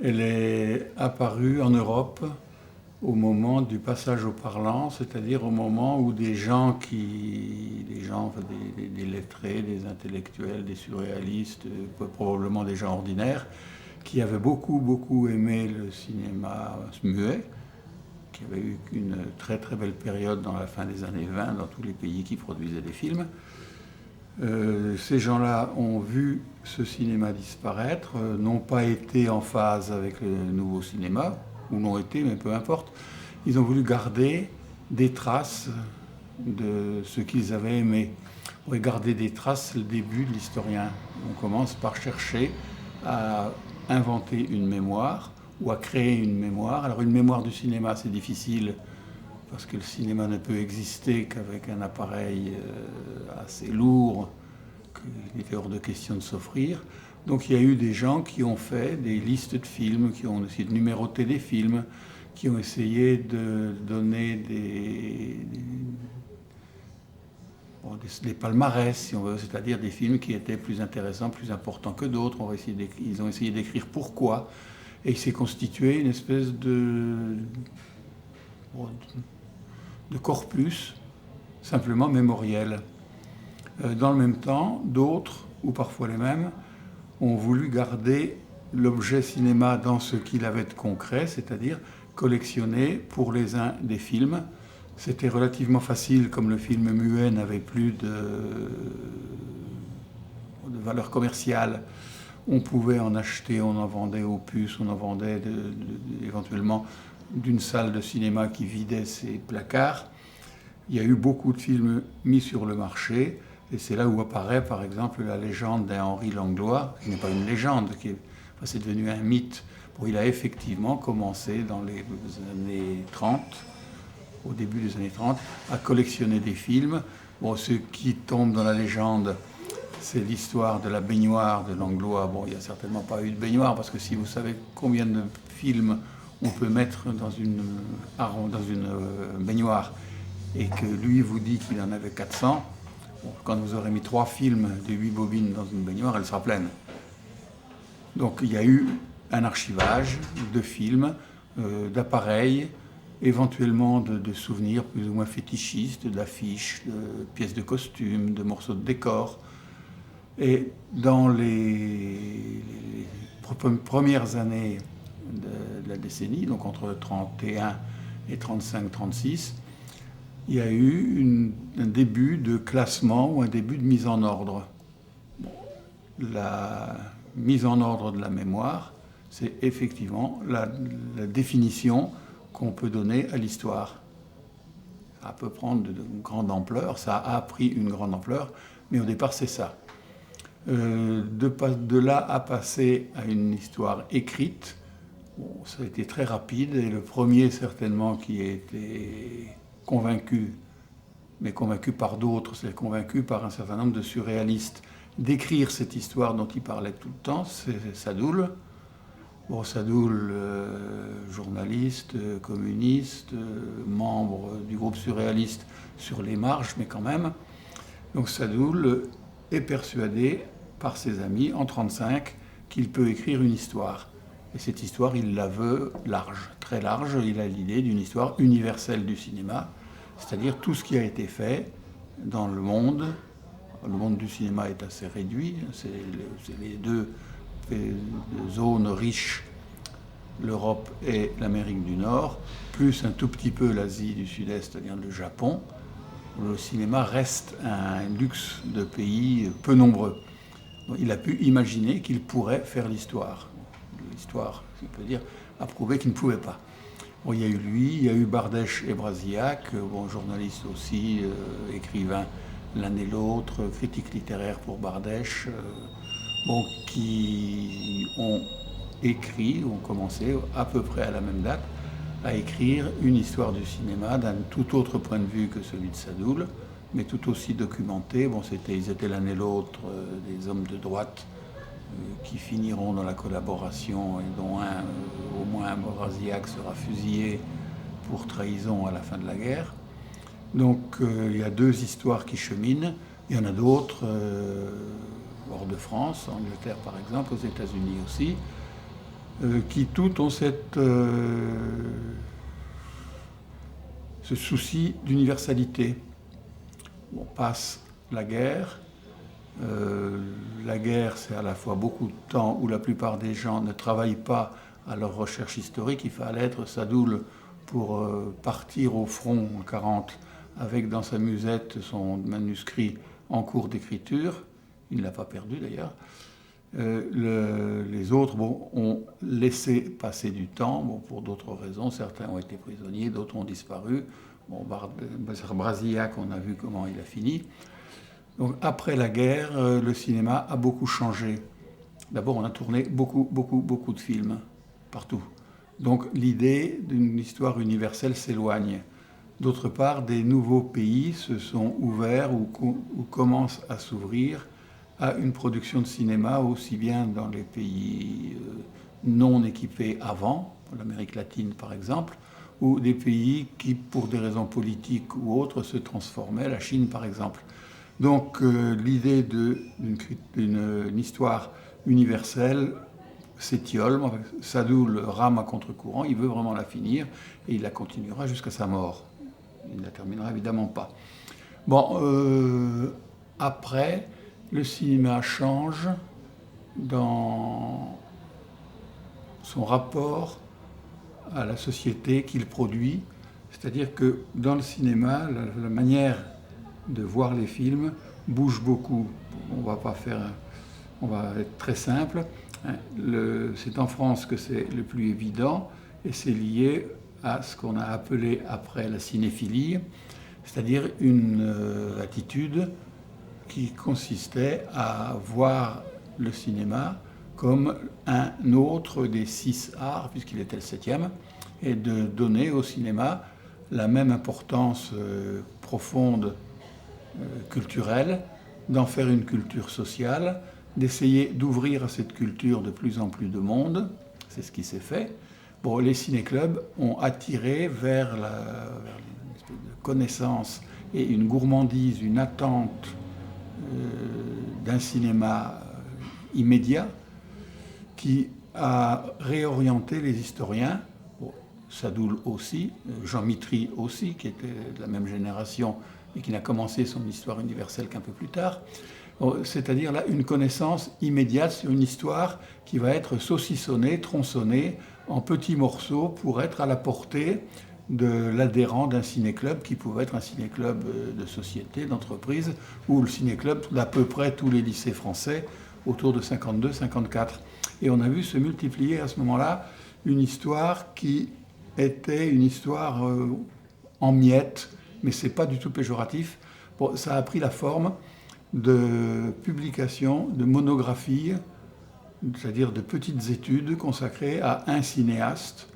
Elle est apparue en Europe au moment du passage au parlant, c'est-à-dire au moment où enfin, des lettrés, des intellectuels, des surréalistes, probablement des gens ordinaires, qui avaient beaucoup aimé le cinéma muet, qui avait eu une très très belle période dans la fin des années 20 dans tous les pays qui produisaient des films. Ces gens-là ont vu ce cinéma disparaître, n'ont pas été en phase avec le nouveau cinéma, ou l'ont été, mais peu importe. Ils ont voulu garder des traces de ce qu'ils avaient aimé. On pourrait garder des traces, c'est le début de l'historien. On commence par chercher à inventer une mémoire ou à créer une mémoire. Alors une mémoire du cinéma, c'est difficile parce que le cinéma ne peut exister qu'avec un appareil assez lourd qu'il était hors de question de s'offrir. Donc il y a eu des gens qui ont fait des listes de films, qui ont essayé de numéroter des films, qui ont essayé de donner des palmarès, si on veut, c'est-à-dire des films qui étaient plus intéressants, plus importants que d'autres. Ils ont essayé d'écrire pourquoi. Et il s'est constitué une espèce de corpus simplement mémoriel. Dans le même temps, d'autres, ou parfois les mêmes, ont voulu garder l'objet cinéma dans ce qu'il avait de concret, c'est-à-dire collectionner pour les uns des films. C'était relativement facile, comme le film muet n'avait plus de valeur commerciale. On pouvait en acheter, on en vendait aux puces, on en vendait éventuellement d'une salle de cinéma qui vidait ses placards. Il y a eu beaucoup de films mis sur le marché, et c'est là où apparaît par exemple la légende d'un Henri Langlois, qui n'est pas une légende, c'est devenu un mythe. Bon, il a effectivement commencé dans les années 30, au début des années 30, à collectionner des films. Bon, ce qui tombe dans la légende, c'est l'histoire de la baignoire de Langlois. Bon, il n'y a certainement pas eu de baignoire, parce que si vous savez combien de films on peut mettre dans une baignoire, et que lui vous dit qu'il en avait 400, bon, quand vous aurez mis 3 films de 8 bobines dans une baignoire, elle sera pleine. Donc il y a eu un archivage de films, d'appareils, éventuellement de souvenirs plus ou moins fétichistes, d'affiches, de pièces de costumes, de morceaux de décor. Et dans les premières années de la décennie, donc entre 31 et 35-36, il y a eu un début de classement ou un début de mise en ordre. La mise en ordre de la mémoire, c'est effectivement la définition qu'on peut donner à l'histoire. Ça peut prendre de grande ampleur, ça a pris une grande ampleur, mais au départ c'est ça. De là à passer à une histoire écrite, bon, ça a été très rapide, et le premier certainement qui a été convaincu, mais convaincu par d'autres, c'est convaincu par un certain nombre de surréalistes, d'écrire cette histoire dont il parlait tout le temps, c'est Sadoul. Bon, Sadoul, journaliste, communiste, membre du groupe surréaliste sur les marges, mais quand même. Donc Sadoul est persuadé par ses amis en 1935 qu'il peut écrire une histoire. Et cette histoire, il la veut large, très large. Il a l'idée d'une histoire universelle du cinéma, c'est-à-dire tout ce qui a été fait dans le monde. Le monde du cinéma est assez réduit. C'est les deux zones riches, l'Europe et l'Amérique du Nord, plus un tout petit peu l'Asie du Sud-Est, c'est-à-dire le Japon. Le cinéma reste un luxe de pays peu nombreux. Il a pu imaginer qu'il pourrait faire l'histoire. L'histoire, si on peut dire, a prouvé qu'il ne pouvait pas. Bon, il y a eu lui, il y a eu Bardèche et Brasillac, bon, journalistes aussi, écrivains l'un et l'autre, critiques littéraires pour Bardèche, bon, qui ont écrit, ont commencé à peu près à la même date, à écrire une histoire du cinéma d'un tout autre point de vue que celui de Sadoul, mais tout aussi documenté. Bon, ils étaient l'un et l'autre des hommes de droite qui finiront dans la collaboration, et dont au moins Brasillac sera fusillé pour trahison à la fin de la guerre. Donc il y a deux histoires qui cheminent. Il y en a d'autres hors de France, en Angleterre par exemple, aux États-Unis aussi. qui toutes ont ce souci d'universalité. On passe la guerre. La guerre, c'est à la fois beaucoup de temps où la plupart des gens ne travaillent pas à leur recherche historique. Il fallait être Sadoul pour partir au front en 1940 avec dans sa musette son manuscrit en cours d'écriture. Il ne l'a pas perdu d'ailleurs. Les autres ont laissé passer du temps, pour d'autres raisons. Certains ont été prisonniers, d'autres ont disparu. Brasillac, on a vu comment il a fini. Donc, après la guerre, le cinéma a beaucoup changé. D'abord, on a tourné beaucoup de films, partout. Donc l'idée d'une histoire universelle s'éloigne. D'autre part, des nouveaux pays se sont ouverts ou commencent à s'ouvrir à une production de cinéma, aussi bien dans les pays non équipés avant, l'Amérique latine par exemple, ou des pays qui, pour des raisons politiques ou autres, se transformaient, la Chine par exemple. Donc l'idée d'une histoire universelle s'étiole. Sadoul rame à contre-courant, il veut vraiment la finir, et il la continuera jusqu'à sa mort. Il ne la terminera évidemment pas. Après, le cinéma change dans son rapport à la société qu'il produit. C'est-à-dire que dans le cinéma, la manière de voir les films bouge beaucoup. On va être très simple. C'est en France que c'est le plus évident, et c'est lié à ce qu'on a appelé après la cinéphilie, c'est-à-dire une attitude qui consistait à voir le cinéma comme un autre des 6 arts, puisqu'il était le 7e, et de donner au cinéma la même importance profonde culturelle, d'en faire une culture sociale, d'essayer d'ouvrir à cette culture de plus en plus de monde. C'est ce qui s'est fait. Les ciné-clubs ont attiré vers une espèce de connaissance et une gourmandise, une attente d'un cinéma immédiat qui a réorienté les historiens, Sadoul aussi, Jean Mitry aussi, qui était de la même génération et qui n'a commencé son histoire universelle qu'un peu plus tard. C'est-à-dire là une connaissance immédiate sur une histoire qui va être saucissonnée, tronçonnée en petits morceaux pour être à la portée de l'adhérent d'un ciné-club qui pouvait être un ciné-club de société, d'entreprise, ou le ciné-club d'à peu près tous les lycées français autour de 52-54. Et on a vu se multiplier à ce moment-là une histoire qui était une histoire en miettes, mais ce n'est pas du tout péjoratif. Ça a pris la forme de publications, de monographies, c'est-à-dire de petites études consacrées à un cinéaste.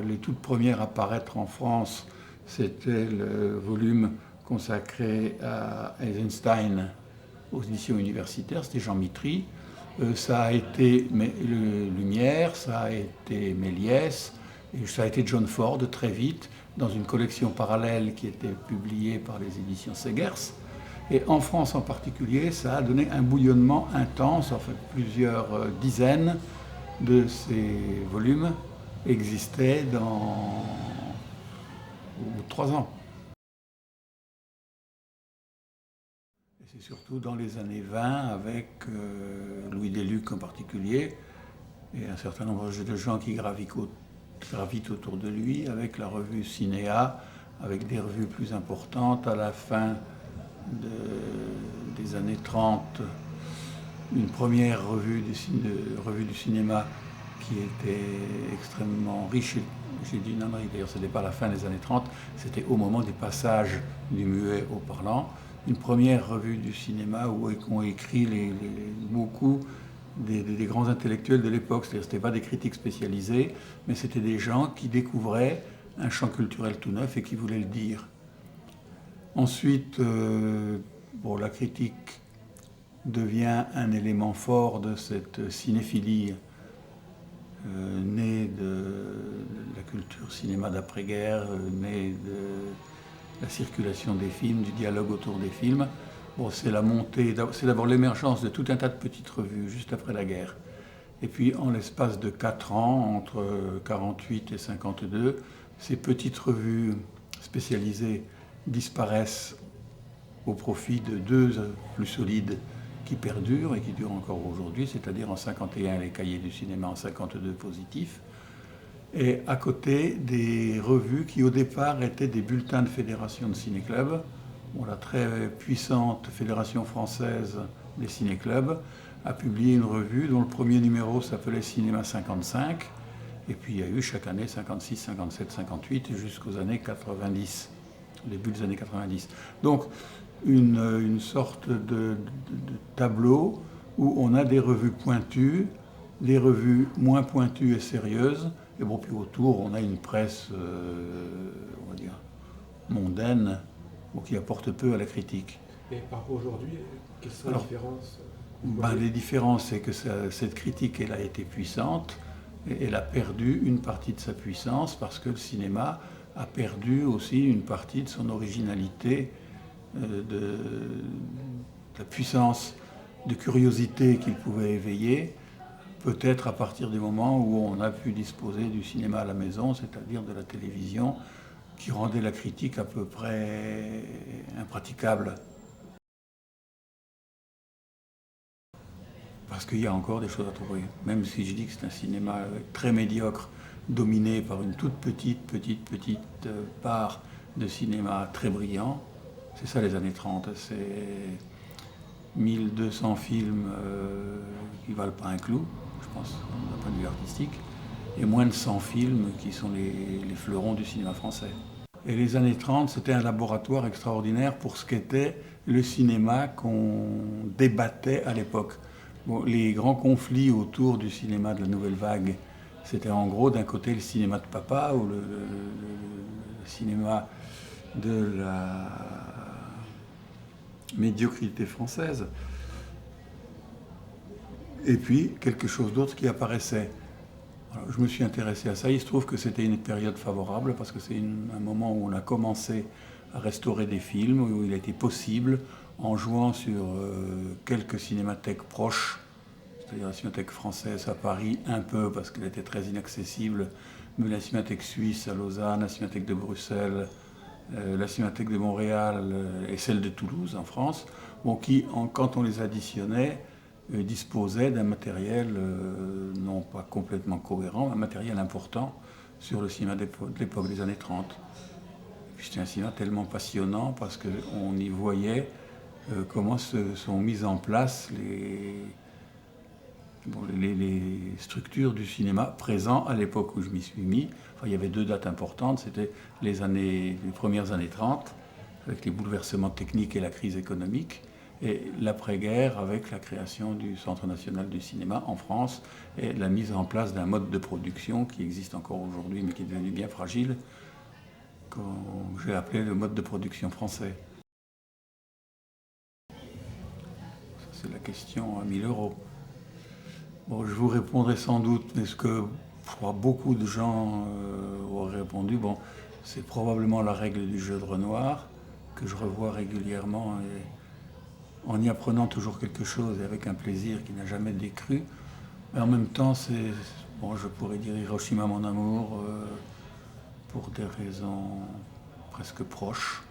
Les toutes premières à paraître en France, c'était le volume consacré à Eisenstein aux éditions universitaires, c'était Jean Mitry. Ça a été Lumière, ça a été Méliès, et ça a été John Ford très vite, dans une collection parallèle qui était publiée par les éditions Segers. Et en France en particulier, ça a donné un bouillonnement intense. En fait, plusieurs dizaines de ces volumes existaient au bout de 3 ans. Et c'est surtout dans les années 20, avec Louis Deluc en particulier, et un certain nombre de gens qui gravitent autour de lui, avec la revue Cinéa, avec des revues plus importantes à la fin des années 30, une première revue du cinéma qui était extrêmement riche. J'ai dit non, d'ailleurs ce n'était pas la fin des années 30, c'était au moment des passages du muet au parlant. Une première revue du cinéma où ont écrit beaucoup des grands intellectuels de l'époque. C'est-à-dire, ce n'étaient pas des critiques spécialisés, mais c'était des gens qui découvraient un champ culturel tout neuf et qui voulaient le dire. Ensuite, la critique devient un élément fort de cette cinéphilie née de la culture cinéma d'après-guerre, née de la circulation des films, du dialogue autour des films. C'est la montée, c'est d'abord l'émergence de tout un tas de petites revues juste après la guerre. Et puis en l'espace de 4 ans, entre 48 et 52, ces petites revues spécialisées disparaissent au profit de deux plus solides qui perdurent et qui durent encore aujourd'hui, c'est-à-dire en 51 les cahiers du cinéma, en 52 Positif, et à côté des revues qui au départ étaient des bulletins de fédération de ciné-clubs. Bon, la très puissante Fédération française des ciné-clubs a publié une revue dont le premier numéro s'appelait Cinéma 55, et puis il y a eu chaque année 56, 57, 58 jusqu'aux années 90, début des années 90. Donc une sorte de tableau où on a des revues pointues, des revues moins pointues et sérieuses, et bon, puis autour on a une presse, on va dire, mondaine, qui apporte peu à la critique. Et par rapport aujourd'hui, quelles sont les différences? Les différences, c'est que cette critique, elle a été puissante, et elle a perdu une partie de sa puissance parce que le cinéma a perdu aussi une partie de son originalité, de la puissance de curiosité qu'il pouvait éveiller, peut-être à partir du moment où on a pu disposer du cinéma à la maison, c'est-à-dire de la télévision, qui rendait la critique à peu près impraticable. Parce qu'il y a encore des choses à trouver. Même si je dis que c'est un cinéma très médiocre, dominé par une toute petite part de cinéma très brillant, c'est ça les années 30. C'est 1200 films qui ne valent pas un clou, je pense, d'un point de vue artistique, et moins de 100 films qui sont les fleurons du cinéma français. Et les années 30, c'était un laboratoire extraordinaire pour ce qu'était le cinéma qu'on débattait à l'époque. Bon, les grands conflits autour du cinéma de la Nouvelle Vague, c'était en gros d'un côté le cinéma de papa ou le cinéma de la médiocrité française, et puis quelque chose d'autre qui apparaissait. Alors, je me suis intéressé à ça, il se trouve que c'était une période favorable parce que c'est un moment où on a commencé à restaurer des films, où il a été possible, en jouant sur quelques cinémathèques proches, c'est-à-dire la cinémathèque française à Paris, un peu parce qu'elle était très inaccessible, mais la cinémathèque suisse à Lausanne, la cinémathèque de Bruxelles, la cinémathèque de Montréal et celle de Toulouse en France, bon, qui, quand on les additionnait, disposaient d'un matériel non pas complètement cohérent, un matériel important sur le cinéma de l'époque des années 30. C'était un cinéma tellement passionnant parce qu'on y voyait comment se sont mises en place les structures du cinéma présent à l'époque où je m'y suis mis. Enfin, il y avait deux dates importantes, c'était les premières années 30, avec les bouleversements techniques et la crise économique, et l'après-guerre avec la création du Centre national du cinéma en France et la mise en place d'un mode de production qui existe encore aujourd'hui mais qui est devenu bien fragile, que j'ai appelé le mode de production français. C'est la question à 1000 euros. Bon, je vous répondrai sans doute, mais ce que je crois beaucoup de gens auraient répondu, bon, c'est probablement la règle du jeu de Renoir, que je revois régulièrement, et en y apprenant toujours quelque chose et avec un plaisir qui n'a jamais décru. Mais en même temps, bon, je pourrais dire Hiroshima mon amour, pour des raisons presque proches.